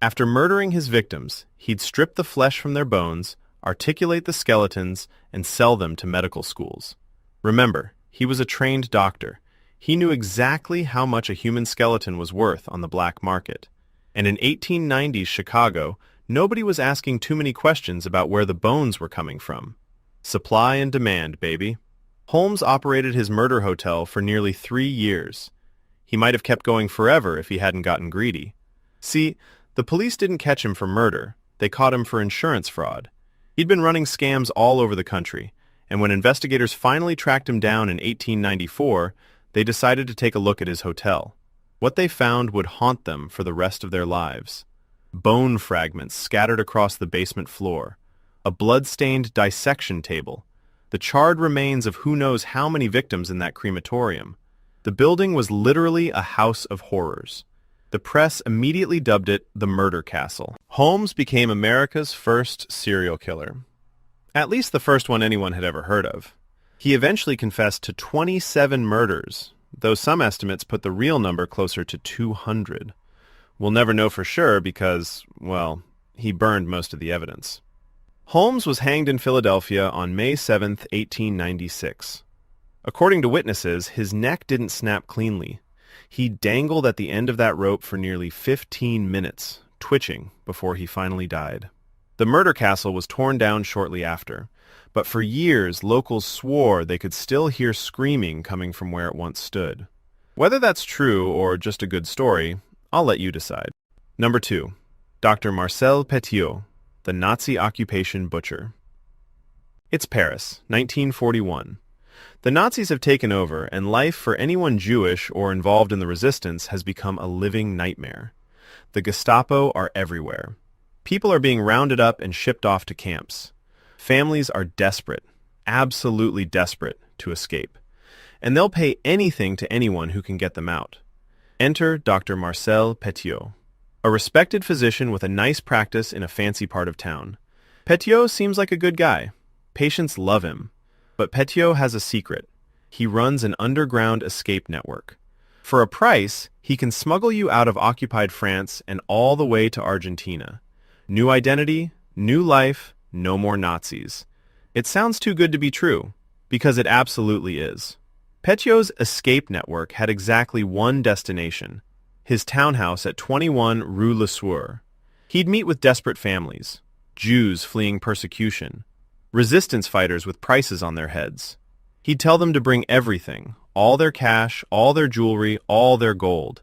After murdering his victims, he'd strip the flesh from their bones, articulate the skeletons, and sell them to medical schools. Remember, he was a trained doctor. He knew exactly how much a human skeleton was worth on the black market. And in 1890s Chicago, nobody was asking too many questions about where the bones were coming from. Supply and demand, baby. Holmes operated his murder hotel for nearly 3 years. He might have kept going forever if he hadn't gotten greedy. See, the police didn't catch him for murder. They caught him for insurance fraud. He'd been running scams all over the country, and when investigators finally tracked him down in 1894, they decided to take a look at his hotel. What they found would haunt them for the rest of their lives. Bone fragments scattered across the basement floor, a blood-stained dissection table, the charred remains of who knows how many victims in that crematorium. The building was literally a house of horrors. The press immediately dubbed it the Murder Castle. Holmes became America's first serial killer. At least the first one anyone had ever heard of. He eventually confessed to 27 murders, though some estimates put the real number closer to 200. We'll never know for sure because, well, he burned most of the evidence. Holmes was hanged in Philadelphia on May 7, 1896. According to witnesses, his neck didn't snap cleanly. He dangled at the end of that rope for nearly 15 minutes, twitching before he finally died. The murder castle was torn down shortly after, but for years locals swore they could still hear screaming coming from where it once stood. Whether that's true or just a good story, I'll let you decide. Number 2. Dr. Marcel Petiot, the Nazi occupation butcher. It's Paris, 1941. The Nazis have taken over, and life for anyone Jewish or involved in the resistance has become a living nightmare. The Gestapo are everywhere. People are being rounded up and shipped off to camps. Families are desperate, absolutely desperate, to escape. And they'll pay anything to anyone who can get them out. Enter Dr. Marcel Petiot, a respected physician with a nice practice in a fancy part of town. Petiot seems like a good guy. Patients love him. But Petiot has a secret. He runs an underground escape network. For a price, he can smuggle you out of occupied France and all the way to Argentina. New identity, new life, no more Nazis. It sounds too good to be true, because it absolutely is. Petiot's escape network had exactly one destination, his townhouse at 21 Rue Le Sueur. He'd meet with desperate families, Jews fleeing persecution, resistance fighters with prices on their heads. He'd tell them to bring everything, all their cash, all their jewelry, all their gold.